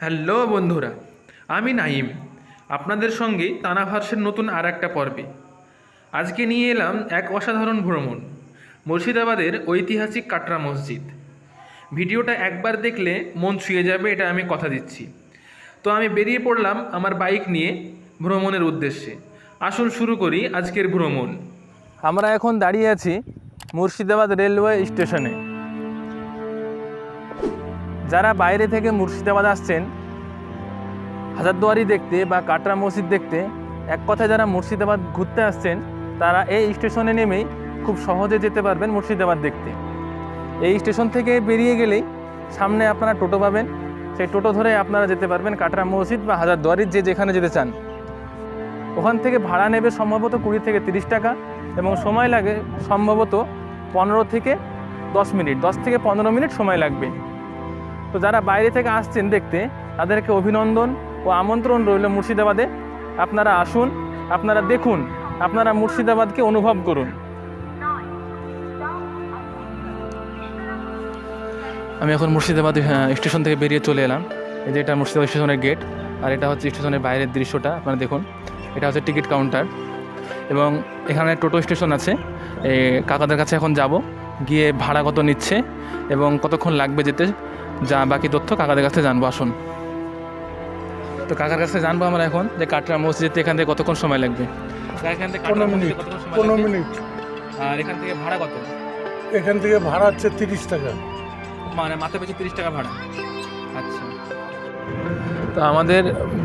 Hello বন্ধুরা, আমি নাইম আপনাদের সঙ্গে তানাভার্সের নতুন আর একটা পর্বে। আজকে নিয়ে এলাম এক অসাধারণ ভ্রমণ, মুর্শিদাবাদের ঐতিহাসিক কাটরা মসজিদ। ভিডিওটা একবার দেখলে মন ছুঁয়ে যাবে, এটা আমি কথা দিচ্ছি। তো আমি বেরিয়ে পড়লাম আমার বাইক নিয়ে ভ্রমণের উদ্দেশ্যে। আসুন শুরু করি আজকের ভ্রমণ। আমরা এখন দাঁড়িয়ে আছি মুর্শিদাবাদ রেলওয়ে স্টেশনে। যারা বাইরে থেকে মুর্শিদাবাদ আসছেন হাজারদুয়ারি দেখতে বা কাটরা মসজিদ দেখতে, এক কথায় যারা মুর্শিদাবাদ ঘুরতে আসছেন তারা এই স্টেশনে নেমেই খুব সহজে যেতে পারবেন মুর্শিদাবাদ দেখতে। এই স্টেশন থেকে বেরিয়ে গেলেই সামনে আপনারা টোটো পাবেন, সেই টোটো ধরে আপনারা যেতে পারবেন কাটরা মসজিদ বা হাজারদুয়ারির যে যেখানে যেতে চান। ওখান থেকে ভাড়া নেবে সম্ভবত 20 থেকে 30 টাকা এবং সময় লাগে সম্ভবত 15 থেকে 10 মিনিট, 10 থেকে 15 মিনিট সময় লাগবে। তো যারা বাইরে থেকে আসছেন দেখতে তাদেরকে অভিনন্দন ও আমন্ত্রণ রইল মুর্শিদাবাদে। আপনারা আসুন, আপনারা দেখুন, আপনারা মুর্শিদাবাদকে অনুভব করুন। আমি এখন মুর্শিদাবাদ স্টেশন থেকে বেরিয়ে চলে এলাম। এই যে এটা মুর্শিদাবাদ স্টেশনের গেট, আর এটা হচ্ছে স্টেশনের বাইরের দৃশ্যটা। আপনারা দেখুন, এটা হচ্ছে টিকিট কাউন্টার এবং এখানে টোটো স্টেশন আছে। এই কাকাদের কাছে এখন যাব, গিয়ে ভাড়া কত নিচ্ছে এবং কতক্ষণ লাগবে যেতে, যা বাকি তথ্য কাকাদের কাছে জানবো। আসুন, তো কাকার কাছে জানবো আমরা এখন যে কাটরা মসজিদ এখান থেকে কতক্ষণ সময় লাগবে। এখান থেকে 15 মিনিট। আর এখান থেকে ভাড়া কত? এখান থেকে ভাড়া হচ্ছে 30 টাকা, মানে মাথা পিছু 30 টাকা ভাড়া। আচ্ছা, তো আমাদের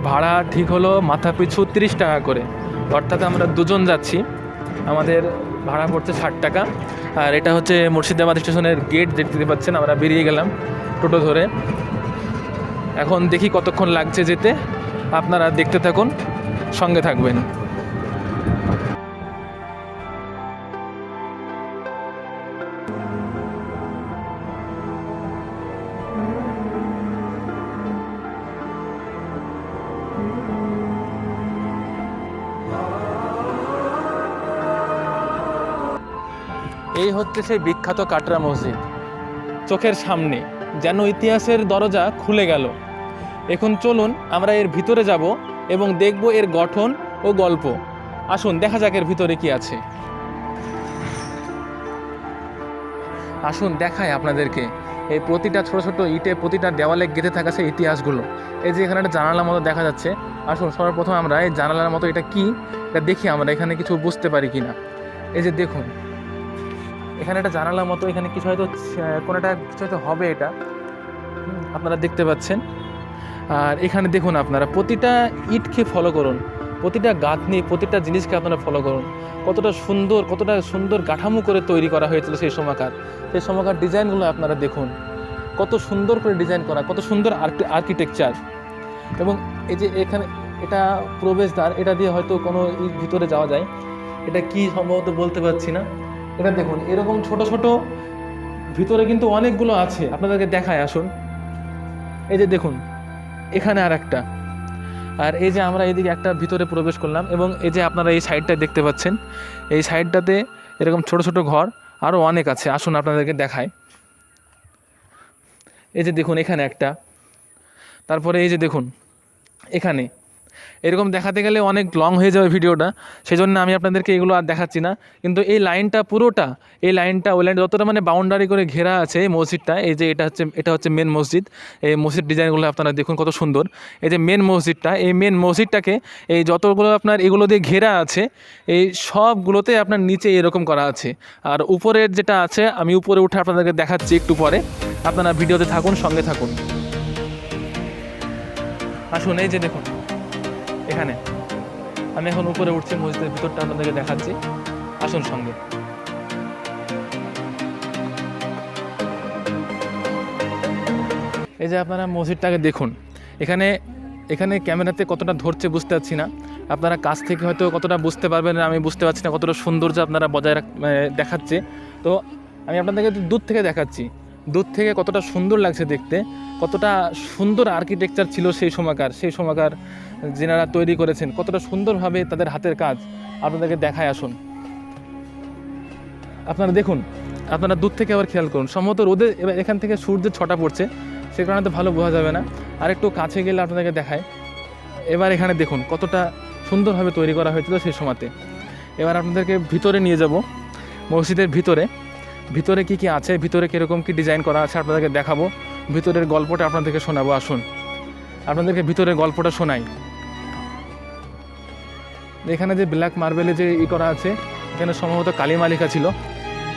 ভাড়া ঠিক হলো মাথা পিছু 30 টাকা করে, অর্থাৎ আমরা দুজন যাচ্ছি, আমাদের ভাড়া পড়ছে 60 টাকা। আর এটা হচ্ছে মুর্শিদাবাদ স্টেশনের গেট, দেখতে পাচ্ছেন। আমরা বেরিয়ে গেলাম টোটো ধরে, এখন দেখি কতক্ষণ লাগছে যেতে। আপনারা দেখতে থাকুন, সঙ্গে থাকবেন। এই হচ্ছে সেই বিখ্যাত কাটরা মসজিদ, চোখের সামনে যেন ইতিহাসের দরজা খুলে গেল। এখন চলুন আমরা এর ভিতরে যাব এবং দেখব এর গঠন ও গল্প। আসুন দেখা যাক এর ভিতরে কি আছে। আসুন দেখায় আপনাদেরকে এই প্রতিটা ছোট ছোট ইটে, প্রতিটা দেওয়ালে গেঁথে থাকা সেই ইতিহাসগুলো। এই যে এখানে একটা জানালার মতো দেখা যাচ্ছে। আসুন সর্বপ্রথম আমরা এই জানালার মতো এটা কি, এটা দেখি আমরা এখানে কিছু বুঝতে পারি কিনা। এই যে দেখুন, এখানে একটা জানালার মতো, এখানে কিছু হয়তো কোনো একটা কিছু হয়তো হবে, এটা আপনারা দেখতে পাচ্ছেন। আর এখানে দেখুন, আপনারা প্রতিটা ইটকে ফলো করুন, প্রতিটা গাঁথনি, প্রতিটা জিনিসকে আপনারা ফলো করুন। কতটা সুন্দর কাঠামো করে তৈরি করা হয়েছিল সেই সময়কার ডিজাইনগুলো আপনারা দেখুন, কত সুন্দর করে ডিজাইন করা, কত সুন্দর আর্কিটেকচার। এবং এই যে এখানে এটা প্রবেশদ্বার, এটা দিয়ে হয়তো কোনো ভিতরে যাওয়া যায়, এটা কি সম্ভবত বলতে পারছি না। এটা দেখুন, এরকম ছোট ছোট ভিতরে কিন্তু অনেকগুলো আছে, আপনাদেরকে দেখায়। আসুন, এই যে দেখুন এখানে আর একটা, আর এই যে আমরা এইদিকে একটা ভিতরে প্রবেশ করলাম এবং এই যে আপনারা এই সাইডটা দেখতে পাচ্ছেন, এই সাইডটাতে এরকম ছোট ছোট ঘর আরও অনেক আছে। আসুন আপনাদেরকে দেখায়। এই যে দেখুন এখানে একটা, তারপরে এই যে দেখুন এখানে, এরকম দেখাতে গেলে অনেক লং হয়ে যাবে ভিডিওটা, সেই জন্য আমি আপনাদেরকে এগুলো আর দেখাচ্ছি না। কিন্তু এই লাইনটা পুরোটা, এই লাইনটা ওই লাইনটা যতটা মানে বাউন্ডারি করে ঘেরা আছে এই মসজিদটা, এই যে এটা হচ্ছে মেন মসজিদ। এই মসজিদ ডিজাইনগুলো আপনারা দেখুন কত সুন্দর। এই যে মেন মসজিদটা, এই মেন মসজিদটাকে এই যতগুলো আপনার এগুলো দিয়ে ঘেরা আছে, এই সবগুলোতে আপনার নিচে এরকম করা আছে। আর উপরের যেটা আছে, আমি উপরে উঠে আপনাদেরকে দেখাচ্ছি একটু পরে, আপনারা ভিডিওতে থাকুন, সঙ্গে থাকুন। আসুন, এই যে দেখুন এখানে, আমি এখন উপরে উঠছি, মসজিদের ভিতরটা আপনাদেরকে দেখাচ্ছি। আসুন সঙ্গে। এই যে আপনারা মসজিদটাকে দেখুন, এখানে ক্যামেরাতে কতটা ধরছে বুঝতে পারছি না, আপনারা কাছ থেকে হয়তো কতটা বুঝতে পারবেন, আমি বুঝতে পারছি না কতটা সৌন্দর্য আপনারা বজায় দেখাচ্ছে। তো আমি আপনাদেরকে দূর থেকে দেখাচ্ছি, দূর থেকে কতটা সুন্দর লাগছে দেখতে, কতটা সুন্দর আর্কিটেকচার ছিল সেই সময়কার যেনারা তৈরি করেছেন, কতটা সুন্দরভাবে তাদের হাতের কাজ আপনাদেরকে দেখায়। আসুন আপনারা দেখুন, আপনারা দূর থেকে আবার খেয়াল করুন। সম্ভবত রোদে এবার এখান থেকে সূর্যের ছটা পড়ছে, সে কারণে তো ভালো বোঝা যাবে না। আর একটু কাছে গেলে আপনাদেরকে দেখায়। এবার এখানে দেখুন কতটা সুন্দরভাবে তৈরি করা হয়েছিল সেই সময়তে। এবার আপনাদেরকে ভিতরে নিয়ে যাব, মসজিদের ভিতরে ভিতরে কি কি আছে, ভিতরে কীরকম কি ডিজাইন করা আছে আপনাদেরকে দেখাবো। ভিতরের গল্পটা আপনাদেরকে শোনাবো। আসুন আপনাদেরকে ভিতরের গল্পটা শোনাই। এখানে যে ব্ল্যাক মার্বেলে যে করা আছে, এখানে সম্ভবত কালিমা লেখা ছিল।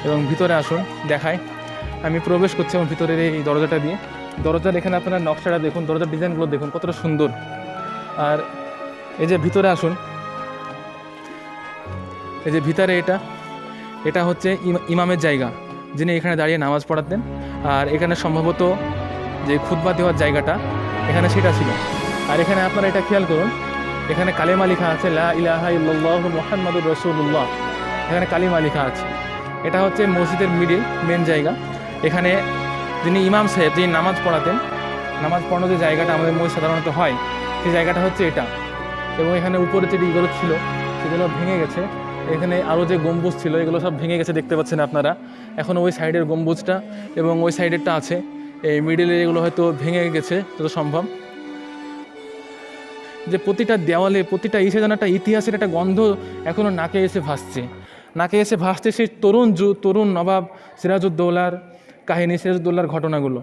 এবং ভিতরে আসুন দেখায়। আমি প্রবেশ করছি এবং ভিতরের এই দরজাটা দিয়ে, দরজার এখানে আপনারা নকশাটা দেখুন, দরজার ডিজাইনগুলো দেখুন কতটা সুন্দর। আর এই যে ভিতরে আসুন, এই যে ভিতরে এটা হচ্ছে ইমামের জায়গা, যিনি এখানে দাঁড়িয়ে নামাজ পড়াতেন। আর এখানে সম্ভবত যে খুতবা দেওয়ার জায়গাটা এখানে সেটা ছিল। আর এখানে আপনারা এটা খেয়াল করুন, এখানে কালিমা লেখা আছে, লা ইলাহা ইল্লাল্লাহু মুহাম্মাদুর রাসূলুল্লাহ। এখানে কালিমা লেখা আছে। এটা হচ্ছে মসজিদের মেন জায়গা। এখানে যিনি ইমাম সাহেব, যিনি নামাজ পড়াতেন, নামাজ পড়ানোর যে জায়গাটা আমাদের মসজিদ সাধারণত হয়, সেই জায়গাটা হচ্ছে এটা। এবং এখানে উপরে যে ইগুলো ছিল সেগুলো ভেঙে গেছে। এখানে আরও যে গম্বুজ ছিল এগুলো সব ভেঙে গেছে, দেখতে পাচ্ছেন আপনারা। এখন ওই সাইডের গম্বুজটা এবং ওই সাইডেরটা আছে, এই মিডিলের এগুলো হয়তো ভেঙে গেছে যত সম্ভব। যে প্রতিটা দেওয়ালে, প্রতিটা যেন একটা ইতিহাসের একটা গন্ধ এখনও নাকে এসে ভাসছে সেই তরুণ নবাব সিরাজউদ্দৌলার কাহিনী, সিরাজউদ্দৌলার ঘটনাগুলো।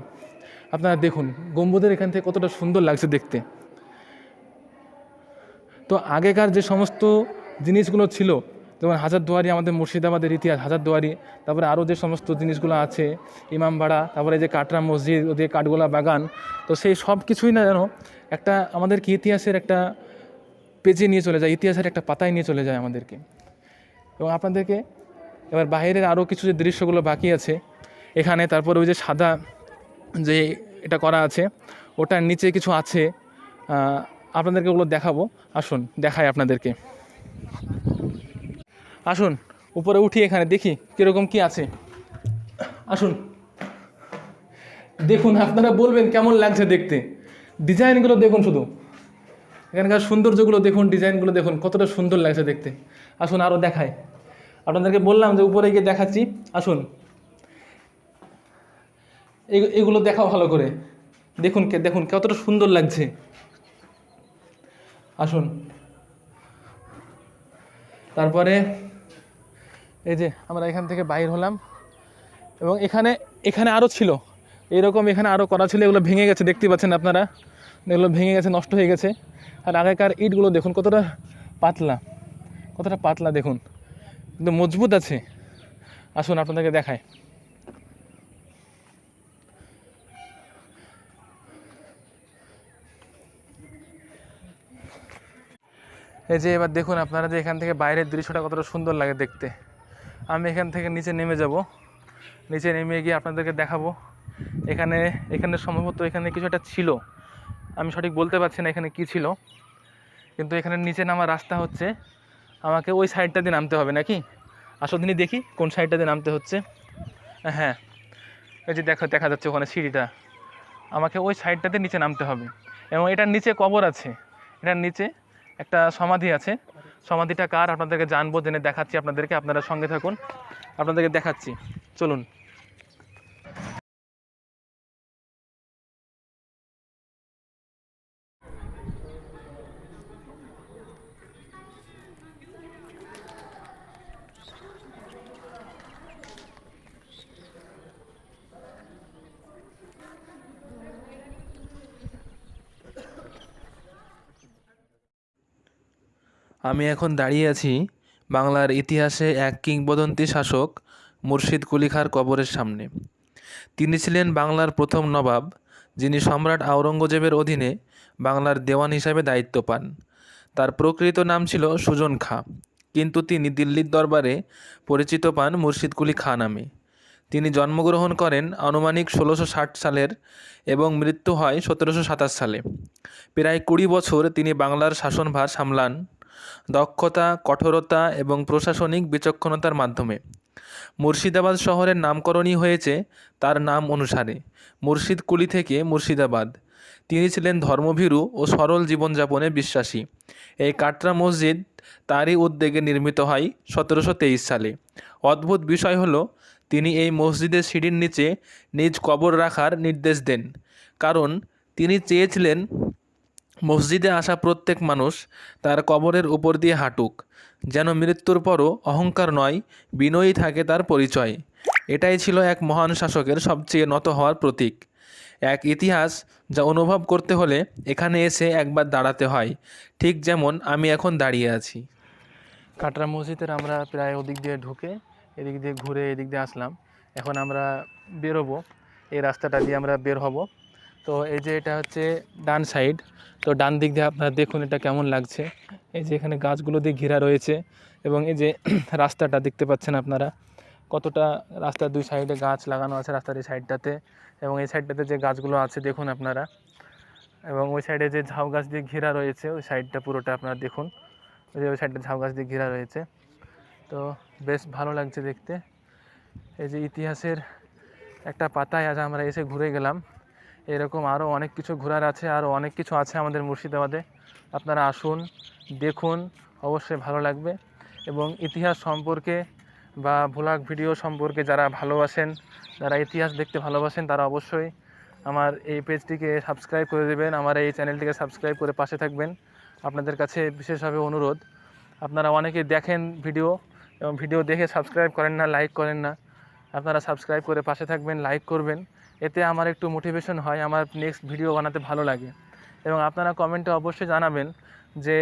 আপনারা দেখুন গম্বুজের এখান থেকে কতটা সুন্দর লাগছে দেখতে। তো আগেকার যে সমস্ত জিনিসগুলো ছিল, যেমন হাজারদুয়ারি, আমাদের মুর্শিদাবাদের ইতিহাস হাজারদুয়ারি, তারপরে আরও যে সমস্ত জিনিসগুলো আছে, ইমামবাড়া, তারপরে যে কাটরা মসজিদ, ওদিকে কাঠগোলা বাগান, তো সেই সব কিছুই না যেন একটা আমাদেরকে ইতিহাসের একটা পেজে নিয়ে চলে যায়, ইতিহাসের একটা পাতায় নিয়ে চলে যায় আমাদেরকে। এবং আপনাদেরকে এবার বাইরের আরও কিছু যে দৃশ্যগুলো বাকি আছে এখানে, তারপরে ওই যে সাদা যে এটা করা আছে ওটার নিচে কিছু আছে, আপনাদেরকে ওগুলো দেখাবো। আসুন দেখাই আপনাদেরকে। আসুন উপরে উঠি, এখানে দেখি কীরকম কি আছে। আসুন দেখুন, আপনারা বলবেন কেমন লাগছে দেখতে। ডিজাইনগুলো দেখুন, শুধু এখানকার সৌন্দর্যগুলো দেখুন, ডিজাইনগুলো দেখুন কতটা সুন্দর লাগছে দেখতে। আসুন আরও দেখাই। আপনাদেরকে বললাম যে উপরে গিয়ে দেখাচ্ছি। আসুন এগুলো দেখাও ভালো করে, দেখুন কতটা সুন্দর লাগছে। আসুন তারপরে এই যে আমরা এখান থেকে বাইর হলাম, এবং এখানে আরও ছিল এরকম, এখানে আরও করা ছিল, এগুলো ভেঙে গেছে, দেখতে পাচ্ছেন আপনারা, এগুলো ভেঙে গেছে, নষ্ট হয়ে গেছে। আর আগেকার ইটগুলো দেখুন কতটা পাতলা দেখুন, কিন্তু মজবুত আছে। আসুন আপনাদেরকে দেখায়। এই যে এবার দেখুন আপনারা যে এখান থেকে বাইরের দৃশ্যটা কতটা সুন্দর লাগে দেখতে। আমি এখান থেকে নিচে নেমে যাব, নিচে নেমে গিয়ে আপনাদেরকে দেখাবো। এখানে সম্ভবত এখানে কিছু একটা ছিল, আমি সঠিক বলতে পারছি না এখানে কি ছিল। কিন্তু এখানে নিচে নামার রাস্তা হচ্ছে, আমাকে ওই সাইডটা দিয়ে নামতে হবে নাকি। আসো দিনই দেখি কোন সাইডটা দিয়ে নামতে হচ্ছে। হ্যাঁ এই যে দেখা যাচ্ছে ওখানে সিঁড়িটা, আমাকে ওই সাইডটাতে নিচে নামতে হবে। এবং এটার নিচে কবর আছে, এটার নিচে একটা সমাধি আছে। সমাধিটা কার আপনাদেরকে জানবো, জেনে দেখাচ্ছি আপনাদেরকে। আপনারা সঙ্গে থাকুন, আপনাদেরকে দেখাচ্ছি, চলুন। আমি এখন দাঁড়িয়ে আছি বাংলার ইতিহাসে এক কিংবদন্তি শাসক মুর্শিদ কুলি খাঁর কবরের সামনে। তিনি ছিলেন বাংলার প্রথম নবাব, যিনি সম্রাট আওরঙ্গজেবের অধীনে বাংলার দেওয়ান হিসাবে দায়িত্ব পান। তার প্রকৃত নাম ছিল সুজন খাঁ, কিন্তু তিনি দিল্লির দরবারে পরিচিত পান মুর্শিদ কুলি খাঁ নামে। তিনি জন্মগ্রহণ করেন আনুমানিক 1660 সালের এবং মৃত্যু হয় 1727 সালে। প্রায় 20 বছর তিনি বাংলার শাসনভার সামলান দক্ষতা, কঠোরতা এবং প্রশাসনিক বিচক্ষণতার মাধ্যমে। মুর্শিদাবাদ শহরের নামকরণই হয়েছে তার নাম অনুসারে, মুর্শিদ কুলি থেকে মুর্শিদাবাদ। তিনি ছিলেন ধর্মভীরু ও সরল জীবনযাপনে বিশ্বাসী। এই কাটরা মসজিদ তারই উদ্যোগে নির্মিত হয় 1723 সালে। অদ্ভুত বিষয় হলো, তিনি এই মসজিদের সিঁড়ির নিচে নিজ কবর রাখার নির্দেশ দেন, কারণ তিনি চেয়েছিলেন মসজিদে আসা প্রত্যেক মানুষ তার কবরের উপর দিয়ে হাঁটুক, যেন মৃত্যুর পরও অহংকার নয়, বিনয়ী থাকে তার পরিচয়। এটাই ছিল এক মহান শাসকের সবচেয়ে নত হওয়ার প্রতীক। এক ইতিহাস যা অনুভব করতে হলে এখানে এসে একবার দাঁড়াতে হয়, ঠিক যেমন আমি এখন দাঁড়িয়ে আছি। কাটরা মসজিদের আমরা প্রায় ওদিক দিয়ে ঢুকে এদিক দিয়ে ঘুরে এদিক দিয়ে আসলাম। এখন আমরা বেরোবো, এই রাস্তাটা দিয়ে আমরা বের হব। তো এই যে এটা হচ্ছে ডান সাইড, তো ডান দিক দিয়ে আপনারা দেখুন এটা কেমন লাগছে। এই যে এখানে গাছগুলো দিয়ে ঘেরা রয়েছে এবং এই যে রাস্তাটা দেখতে পাচ্ছেন আপনারা, কতটা রাস্তার দুই সাইডে গাছ লাগানো আছে রাস্তার এই সাইডটাতে, এবং এই সাইডটাতে যে গাছগুলো আছে দেখুন আপনারা, এবং ওই সাইডে যে ঝাউ গাছ দিয়ে ঘেরা রয়েছে ওই সাইডটা পুরোটা আপনারা দেখুন, ওই যে ওই সাইডটা ঝাউ গাছ দিয়ে ঘেরা রয়েছে। তো বেশ ভালো লাগছে দেখতে। এই যে ইতিহাসের একটা পাতায় আজ আমরা এসে ঘুরে গেলাম। এরকম আরও অনেক কিছু ঘোরার আছে, আরও অনেক কিছু আছে আমাদের মুর্শিদাবাদে। আপনারা আসুন, দেখুন, অবশ্যই ভালো লাগবে। এবং ইতিহাস সম্পর্কে বা ভ্লগ ভিডিও সম্পর্কে যারা ভালোবাসেন, যারা ইতিহাস দেখতে ভালোবাসেন, তারা অবশ্যই আমার এই পেজটিকে সাবস্ক্রাইব করে দেবেন, আমার এই চ্যানেলটিকে সাবস্ক্রাইব করে পাশে থাকবেন। আপনাদের কাছে বিশেষভাবে অনুরোধ, আপনারা অনেকে দেখেন ভিডিও এবং ভিডিও দেখে সাবস্ক্রাইব করেন না, লাইক করেন না। আপনারা সাবস্ক্রাইব করে পাশে থাকবেন, লাইক করবেন, এতে আমার একটু মোটিভেশন হয়, আমার নেক্সট ভিডিও বানাতে ভালো লাগে। এবং আপনারা কমেন্টে অবশ্যই জানাবেন যে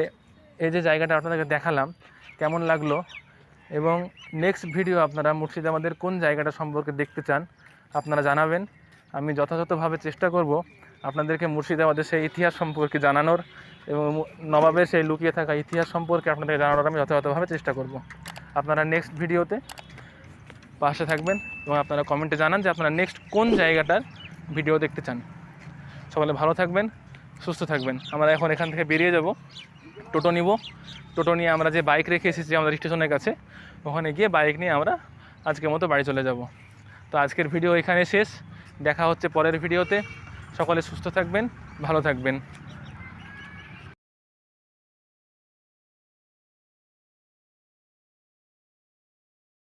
এই যে জায়গাটা আপনাদেরকে দেখালাম কেমন লাগলো, এবং নেক্সট ভিডিও আপনারা মুর্শিদাবাদের কোন জায়গাটা সম্পর্কে দেখতে চান আপনারা জানাবেন। আমি যথাযথভাবে চেষ্টা করব আপনাদেরকে মুর্শিদাবাদের সেই ইতিহাস সম্পর্কে জানানোর, এবং নবাবের সেই লুকিয়ে থাকা ইতিহাস সম্পর্কে আপনাদেরকে জানানোর আমি যথাযথভাবে চেষ্টা করব। আপনারা নেক্সট ভিডিওতে পাশে থাকবেন এবং আপনারা কমেন্টে জানান যে আপনারা নেক্সট কোন জায়গাটার ভিডিও দেখতে চান। সকলে ভালো থাকবেন, সুস্থ থাকবেন। আমরা এখন এখান থেকে বেরিয়ে যাব, টোটো নিব। টোটো নিয়ে আমরা যে বাইক রেখে এসেছি আমাদের স্টেশনের কাছে, ওখানে গিয়ে বাইক নিয়ে আমরা আজকের মতো বাড়ি চলে যাব। তো আজকের ভিডিও এখানে শেষ, দেখা হচ্ছে পরের ভিডিওতে। সকলে সুস্থ থাকবেন, ভালো থাকবেন।